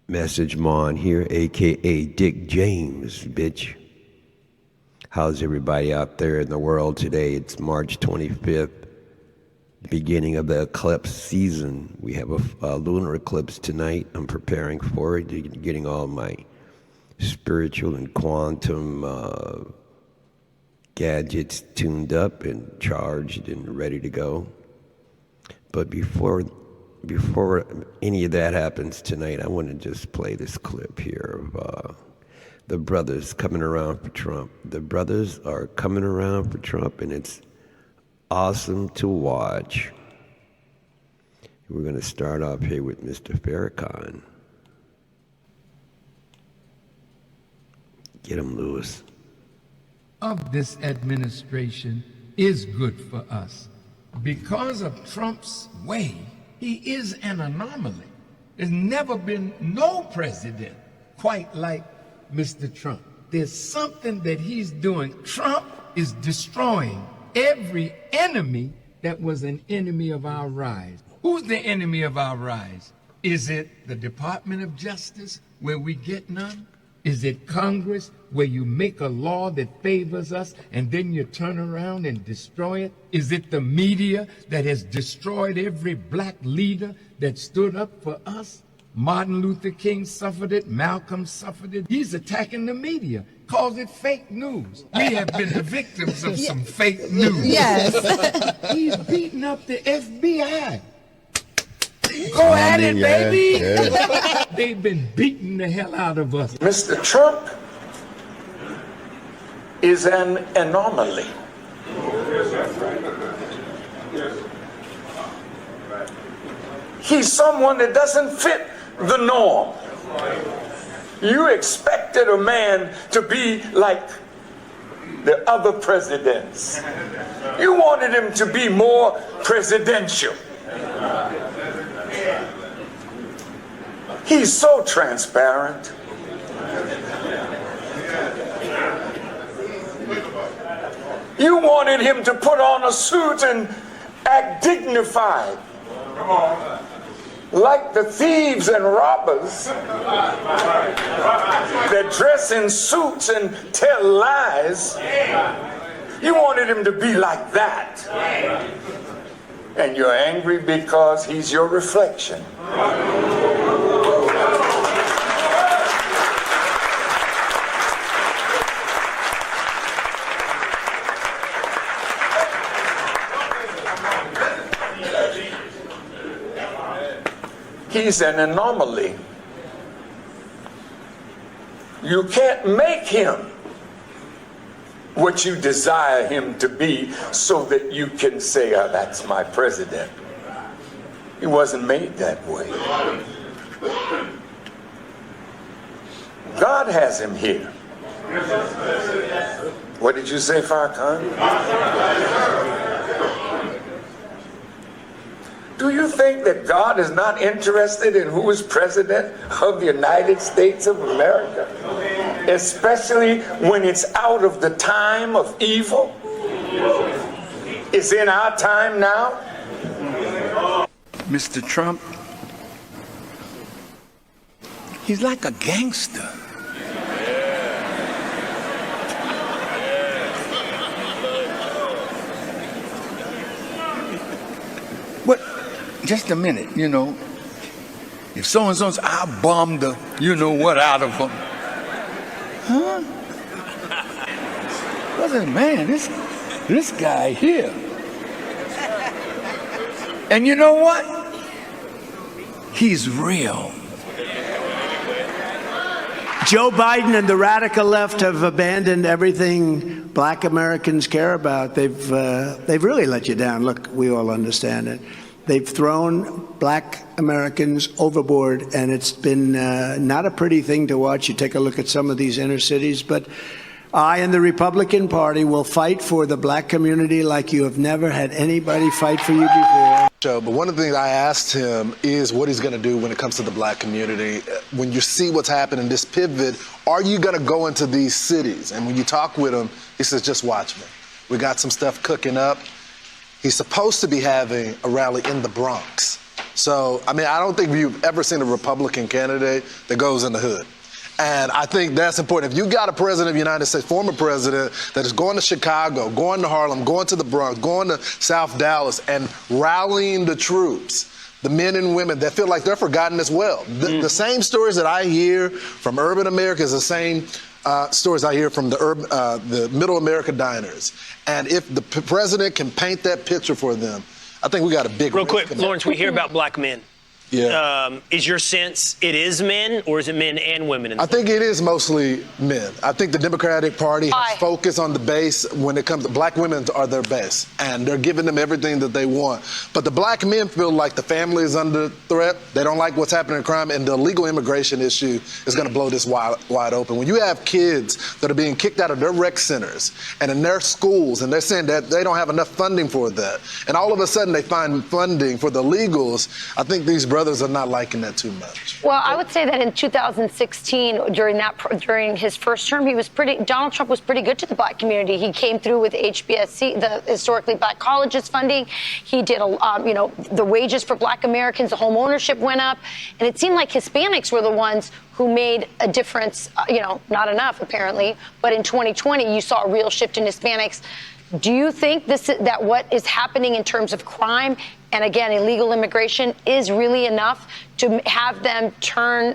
Message Mon here, aka Dick James, bitch. How's everybody out there in the world today? It's March 25th, beginning of the eclipse season. We have a lunar eclipse tonight. I'm preparing for it, getting all my spiritual and quantum gadgets tuned up and charged and ready to go. But before any of that happens tonight, I want to just play this clip here of the brothers coming around for Trump. The brothers are coming around for Trump, and it's awesome to watch. We're going to start off here with Mr. Farrakhan. Get him, Lewis. Of this administration is good for us. Because of Trump's way, he is an anomaly. There's never been no president quite like Mr. Trump. There's something that he's doing. Trump is destroying every enemy that was an enemy of our rise. Who's the enemy of our rise? Is it the Department of Justice, where we get none? Is it Congress, where you make a law that favors us and then you turn around and destroy it? Is it the media that has destroyed every black leader that stood up for us? Martin Luther King suffered it. Malcolm suffered it. He's attacking the media, calls it fake news. We have been the victims of some fake news. Yes. He's beating up the FBI. Go at it, baby. Yeah. They've been beating the hell out of us. Mr. Trump is an anomaly. He's someone that doesn't fit the norm. You expected a man to be like the other presidents. You wanted him to be more presidential. He's so transparent. You wanted him to put on a suit and act dignified, like the thieves and robbers that dress in suits and tell lies. You wanted him to be like that. And you're angry because he's your reflection. He's an anomaly. You can't make him what you desire him to be so that you can say, oh, that's my president. He wasn't made that way. God has him here. What did you say, Farrakhan? Do you think that God is not interested in who is president of the United States of America? Especially when it's out of the time of evil? It's in our time now. Mr. Trump, he's like a gangster. What? Just a minute, you know. If so-and-so's, I'll bomb the you-know-what out of them. Huh? I said, man, this guy here. And you know what? He's real. Joe Biden and the radical left have abandoned everything black Americans care about. They've really let you down. Look, we all understand it. They've thrown black Americans overboard, and it's been not a pretty thing to watch. You take a look at some of these inner cities, but I and the Republican Party will fight for the black community like you have never had anybody fight for you before. But one of the things I asked him is what he's going to do when it comes to the black community. When you see what's happening, this pivot, are you going to go into these cities? And when you talk with him, he says, just watch me. We got some stuff cooking up. He's supposed to be having a rally in the Bronx. So, I mean, I don't think you've ever seen a Republican candidate that goes in the hood. And I think that's important. If you got a president of the United States, former president, that is going to Chicago, going to Harlem, going to the Bronx, going to South Dallas, and rallying the troops, the men and women that feel like they're forgotten as well. The same stories that I hear from urban America is the same stories I hear from the middle America diners. And if the president can paint that picture for them, I think we got a big Real quick, Lawrence, we hear about black men. Yeah. Is your sense it is men, or is it men and women? I think it is mostly men. I think the Democratic Party has focused on the base when it comes to black women are their base, and they're giving them everything that they want. But the black men feel like the family is under threat. They don't like what's happening in crime, and the illegal immigration issue is going to blow this wide open. When you have kids that are being kicked out of their rec centers and in their schools, and they're saying that they don't have enough funding for that, and all of a sudden they find funding for the illegals, I think these brothers are not liking that too much. Well, I would say that in 2016, during his first term, Donald Trump was pretty good to the black community. He came through with HBSC, the historically black colleges funding. He did, the wages for black Americans, the home ownership went up, and it seemed like Hispanics were the ones who made a difference. Not enough apparently, but in 2020, you saw a real shift in Hispanics. Do you think that what is happening in terms of crime and, again, illegal immigration is really enough to have them turn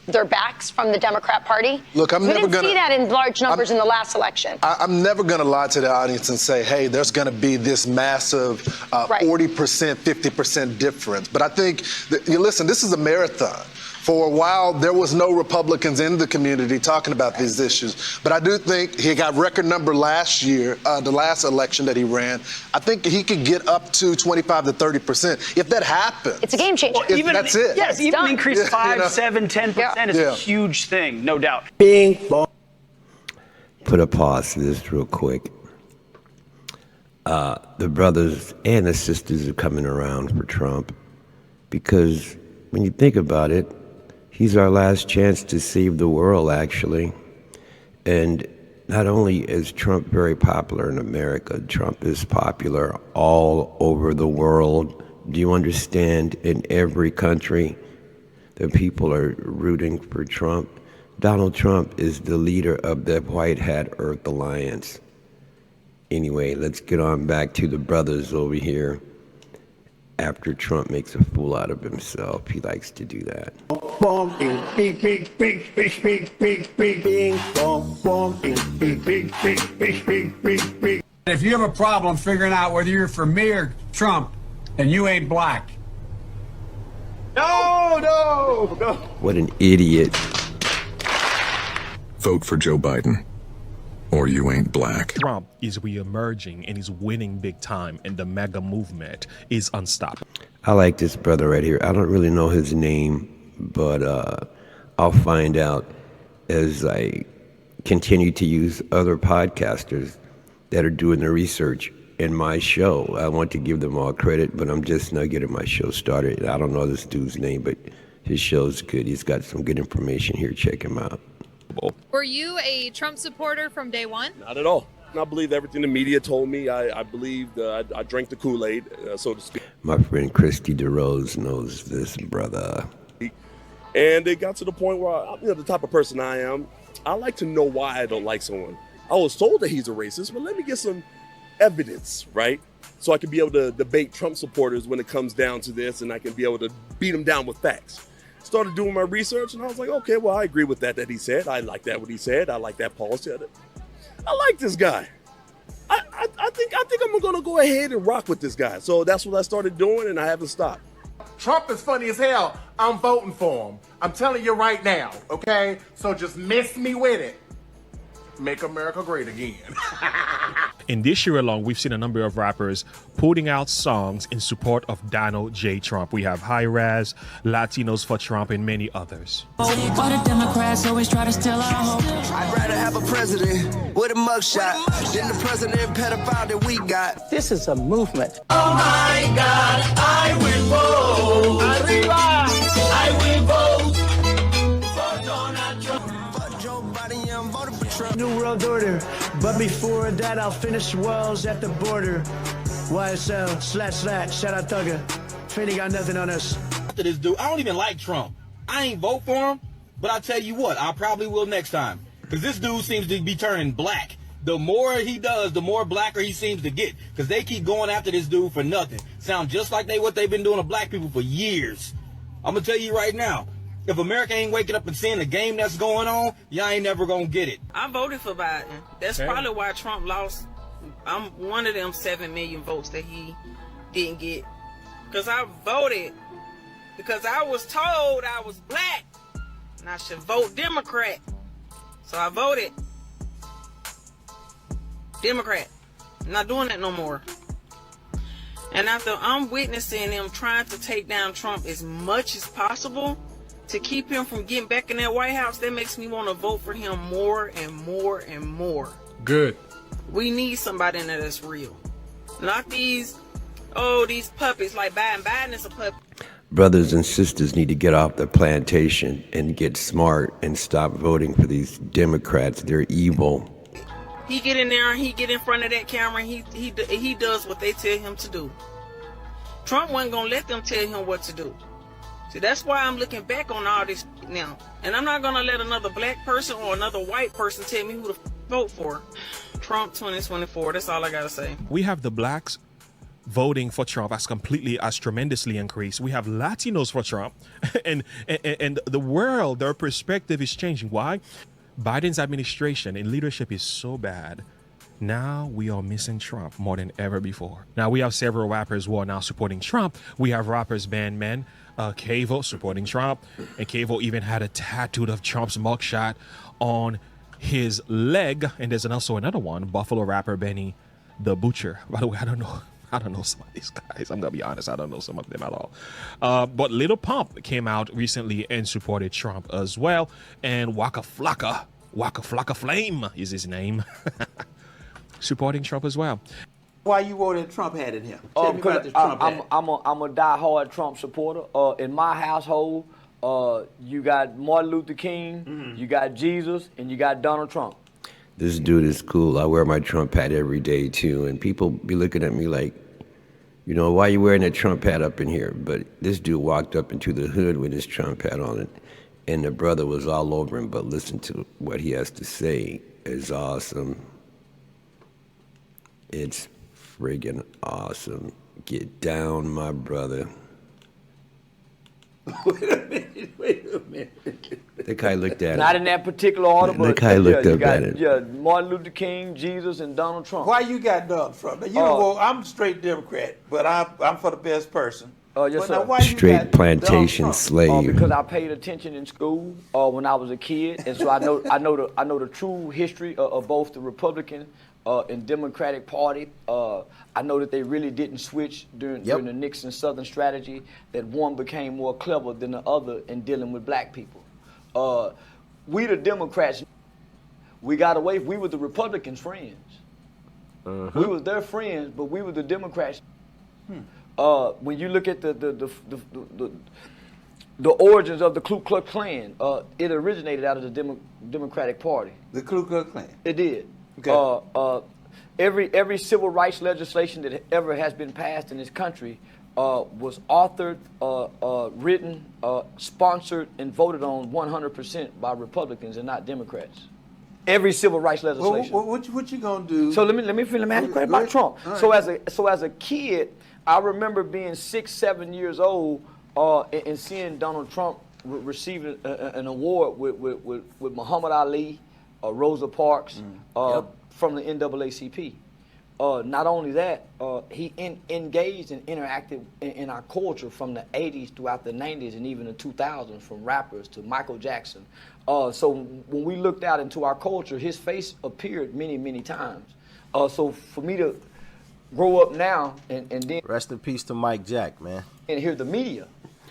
their backs from the Democrat Party? Look, we didn't see that in large numbers in the last election. I'm never going to lie to the audience and say, hey, there's going to be this massive 40%, 50% difference. But I think, listen, this is a marathon. For a while, there was no Republicans in the community talking about these issues. But I do think he got record number last year, the last election that he ran. I think he could get up to 25 to 30%. If that happens, it's a game changer. That's it. Yes, even done. increase 5, 7, 10% is a huge thing, no doubt. Put a pause to this real quick. The brothers and the sisters are coming around for Trump because when you think about it, he's our last chance to save the world, actually. And not only is Trump very popular in America, Trump is popular all over the world. Do you understand? In every country, the people are rooting for Trump. Donald Trump is the leader of the White Hat Earth Alliance. Anyway, let's get on back to the brothers over here. After Trump makes a fool out of himself, he likes to do that. If you have a problem figuring out whether you're for me or Trump, and you ain't black. No. What an idiot. Vote for Joe Biden, or you ain't black. Trump is re-emerging and he's winning big time, and the MAGA movement is unstoppable. I like this brother right here. I don't really know his name, but I'll find out as I continue to use other podcasters that are doing the research in my show. I want to give them all credit, but I'm just not getting my show started. I don't know this dude's name, but his show's good. He's got some good information here. Check him out. Were you a Trump supporter from day one? Not at all. I believed everything the media told me. I believed, I drank the Kool-Aid, so to speak. My friend Christy DeRose knows this brother. And it got to the point where, the type of person I am, I like to know why I don't like someone. I was told that he's a racist, but let me get some evidence, right? So I can be able to debate Trump supporters when it comes down to this, and I can be able to beat them down with facts. Started doing my research, and I was like, okay, well, I agree with that he said. I like that what he said. I like that Paul said it. I like this guy. I think I'm gonna go ahead and rock with this guy. So that's what I started doing, and I haven't stopped. Trump is funny as hell. I'm voting for him. I'm telling you right now, okay? So just miss me with it. Make America great again. In this year alone, we've seen a number of rappers putting out songs in support of Donald J. Trump. We have High Raz, Latinos for Trump, and many others. Why the Democrats always try to steal our hope? I'd rather have a president with a mugshot than the president pedophile that we got. This is a movement. Oh my God, I will vote. Arriba, I will vote for Donald Trump. For Joe Biden, I'm voting for Trump. New world order, but before that I'll finish walls at the border. YSL / shout out Thugger. Finney got nothing on us. After this dude, I don't even like Trump. I ain't vote for him, but I'll tell you what, I probably will next time. Because this dude seems to be turning black. The more he does, the more blacker he seems to get. Because they keep going after this dude for nothing. Sound just like what they've been doing to black people for years. I'm going to tell you right now, if America ain't waking up and seeing the game that's going on, y'all ain't never going to get it. I voted for Biden. That's probably why Trump lost. I'm one of them 7 million votes that he didn't get. Because I voted because I was told I was black and I should vote Democrat. So I voted Democrat. I'm not doing that no more. And after I'm witnessing them trying to take down Trump as much as possible to keep him from getting back in that White House, that makes me want to vote for him more and more and more. Good. We need somebody in there that's real. Not these puppies like Biden. Biden is a puppy. Brothers and sisters need to get off the plantation and get smart and stop voting for these Democrats. They're evil. He get in there and he get in front of that camera and he does what they tell him to do. Trump wasn't gonna let them tell him what to do. See, that's why I'm looking back on all this now. And I'm not gonna let another black person or another white person tell me who to vote for. Trump 2024, that's all I gotta say. We have the blacks voting for Trump has tremendously increased. We have Latinos for Trump, and the world, their perspective is changing. Why? Biden's administration and leadership is so bad. Now we are missing Trump more than ever before. Now we have several rappers who are now supporting Trump. We have rappers Bandman, Quavo supporting Trump, and Quavo even had a tattoo of Trump's mugshot on his leg. And there's also another one, Buffalo rapper Benny the Butcher. By the way, I don't know some of these guys. I'm gonna be honest, I don't know some of them at all. But Lil Pump came out recently and supported Trump as well. And Waka Flocka Flame is his name, supporting Trump as well. Why you voted Trump had in here? Tell me about this Trump hat. I'm a die-hard Trump supporter. In my household, you got Martin Luther King, you got Jesus, and you got Donald Trump. This dude is cool. I wear my Trump hat every day too, and people be looking at me like, you know, why you wearing that Trump hat up in here? But this dude walked up into the hood with his Trump hat on it, and the brother was all over him. But listen to what he has to say. It's awesome. It's friggin' awesome. Get down, my brother. Wait a minute. The guy looked at it. Not in that particular order, but the guy looked up at it. Yeah, Martin Luther King, Jesus, and Donald Trump. Why you got Donald Trump? Now, you know, well, I'm straight Democrat, but I'm for the best person. Yes, but now, sir. why you Straight got plantation Donald Trump? slave. Because I paid attention in school when I was a kid, and so I know the true history of both the Republican and Democratic Party. I know that they really didn't switch during the Nixon Southern strategy, that one became more clever than the other in dealing with black people. We the Democrats, we got away, we were the Republicans' friends. We was their friends, but we were the Democrats. When you look at the origins of the Ku Klux Klan, it originated out of the Democratic Party. The Ku Klux Klan? It did. Okay. Every civil rights legislation that ever has been passed in this country was authored, written, sponsored, and voted on 100% by Republicans and not Democrats. Every civil rights legislation. Well, what you gonna do? So let me ask you a question about Trump. Right. So as a kid, I remember being 6, 7 years old and seeing Donald Trump receiving an award with Muhammad Ali, Rosa Parks from the NAACP. Not only that, he engaged and interacted in our culture from the 80s throughout the 90s and even the 2000s, from rappers to Michael Jackson. So when we looked out into our culture, his face appeared many, many times. So for me to grow up now and then... Rest in peace to Mike Jack, man. And hear the media.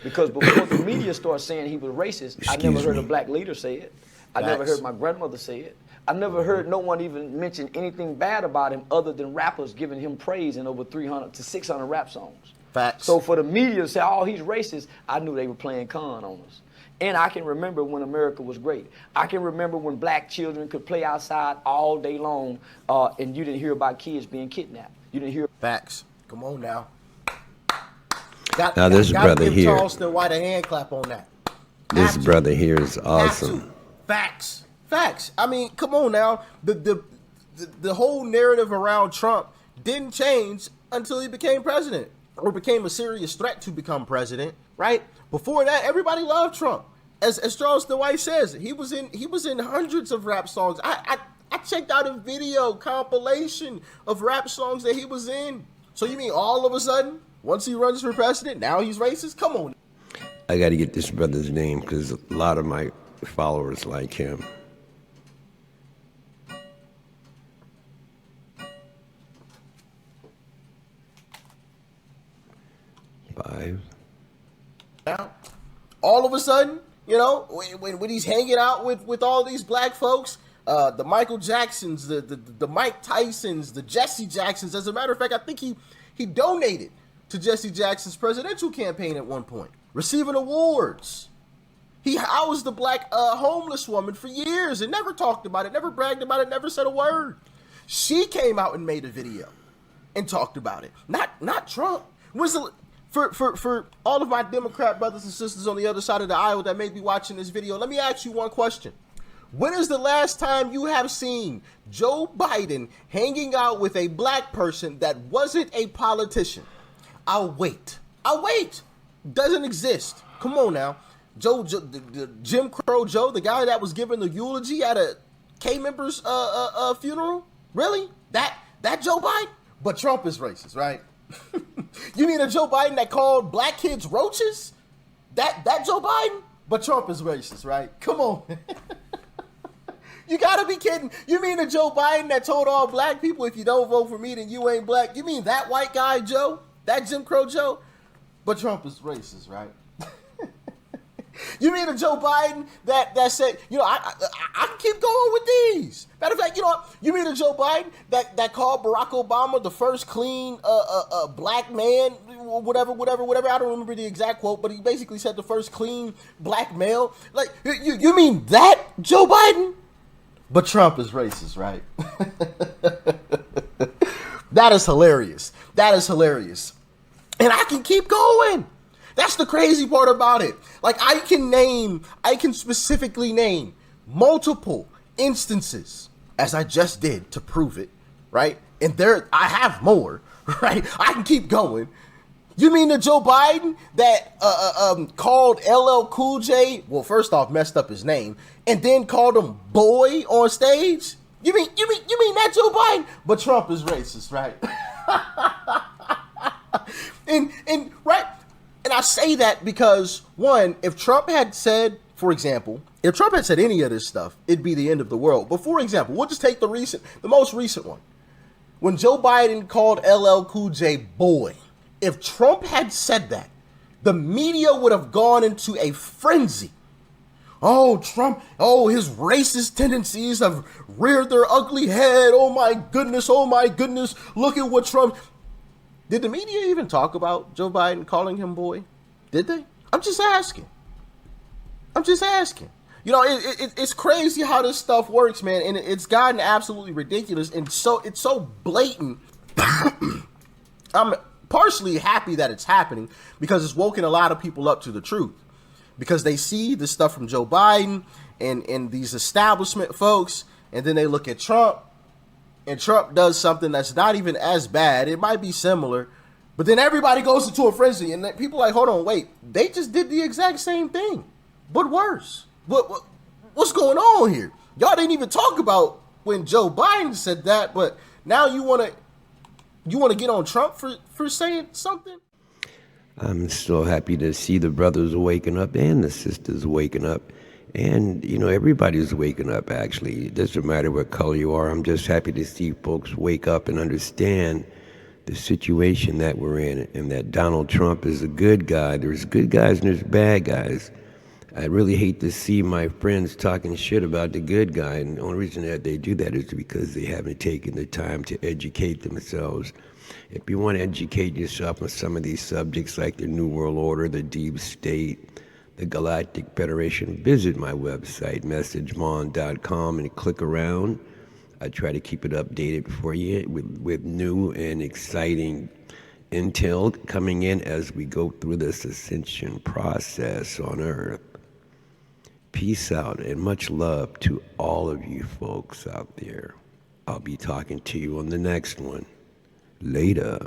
Because before the media started saying he was racist, I never heard a black leader say it. I never heard my grandmother say it. I never heard no one even mention anything bad about him other than rappers giving him praise in over 300 to 600 rap songs. Facts. So for the media to say, oh, he's racist, I knew they were playing con on us. And I can remember when America was great. I can remember when black children could play outside all day long and you didn't hear about kids being kidnapped. You didn't hear... Facts. Come on now. Now this gotta brother give here, Charleston White a hand clap on that. this brother here is awesome. Facts. Facts. I mean, come on now. The whole narrative around Trump didn't change until he became president or became a serious threat to become president, right? Before that, everybody loved Trump. As Charleston White says, he was in hundreds of rap songs. I checked out a video compilation of rap songs that he was in. So you mean all of a sudden, once he runs for president, now he's racist? Come on. I got to get this brother's name because a lot of my followers like him. Now, all of a sudden, you know, when he's hanging out with all these black folks, the Michael Jacksons, the Mike Tysons, the Jesse Jacksons. As a matter of fact, I think he donated to Jesse Jackson's presidential campaign at one point, receiving awards. He housed the black homeless woman for years and never talked about it, never bragged about it, never said a word. She came out and made a video and talked about it. Not Trump. For all of my Democrat brothers and sisters on the other side of the aisle that may be watching this video, let me ask you one question. When is the last time you have seen Joe Biden hanging out with a black person that wasn't a politician? I'll wait. Doesn't exist. Come on now. The Jim Crow Joe, the guy that was giving the eulogy at a K-member's funeral? Really? That Joe Biden? But Trump is racist, right? You mean a Joe Biden that called black kids roaches? That Joe Biden? But Trump is racist, right? Come on. You gotta be kidding. You mean the Joe Biden that told all black people, if you don't vote for me, then you ain't black? You mean that white guy, Joe? That Jim Crow Joe? But Trump is racist, right? You mean a Joe Biden that said, you know, I can keep going with these. Matter of fact, you know what? You mean a Joe Biden that called Barack Obama the first clean black man, whatever. I don't remember the exact quote, but he basically said the first clean black male. Like, you mean that Joe Biden? But Trump is racist, right? That is hilarious. And I can keep going. That's the crazy part about it. Like, I can specifically name multiple instances, as I just did, to prove it, right? And I have more, right? I can keep going. You mean the Joe Biden that called LL Cool J, well, first off, messed up his name, and then called him boy on stage? You mean that Joe Biden? But Trump is racist, right? and right. And I say that because, one, if Trump had said, for example, if Trump had said any of this stuff, it'd be the end of the world. But for example, we'll just take the most recent one. When Joe Biden called LL Cool J boy, if Trump had said that, the media would have gone into a frenzy. Oh, Trump, his racist tendencies have reared their ugly head. Oh my goodness, look at what Trump... Did the media even talk about Joe Biden calling him boy? Did they? I'm just asking. You know, it's crazy how this stuff works, man, and it's gotten absolutely ridiculous, and so it's so blatant. I'm partially happy that it's happening because it's woken a lot of people up to the truth, because they see the stuff from Joe Biden and these establishment folks, and then they look at Trump. And Trump does something that's not even as bad. It might be similar, but then everybody goes into a frenzy, and people are like, hold on, wait, they just did the exact same thing, but worse. What's going on here? Y'all didn't even talk about when Joe Biden said that, but now you want to get on Trump for saying something? I'm so happy to see the brothers waking up and the sisters waking up. And, you know, everybody's waking up, actually. It doesn't matter what color you are. I'm just happy to see folks wake up and understand the situation that we're in, and that Donald Trump is a good guy. There's good guys and there's bad guys. I really hate to see my friends talking shit about the good guy, and the only reason that they do that is because they haven't taken the time to educate themselves. If you want to educate yourself on some of these subjects like the New World Order, the Deep State, the Galactic Federation, visit my website, messagemon.com, and click around. I try to keep it updated for you with new and exciting intel coming in as we go through this ascension process on earth. Peace out and much love to all of you folks out there. I'll be talking to you on the next one. Later.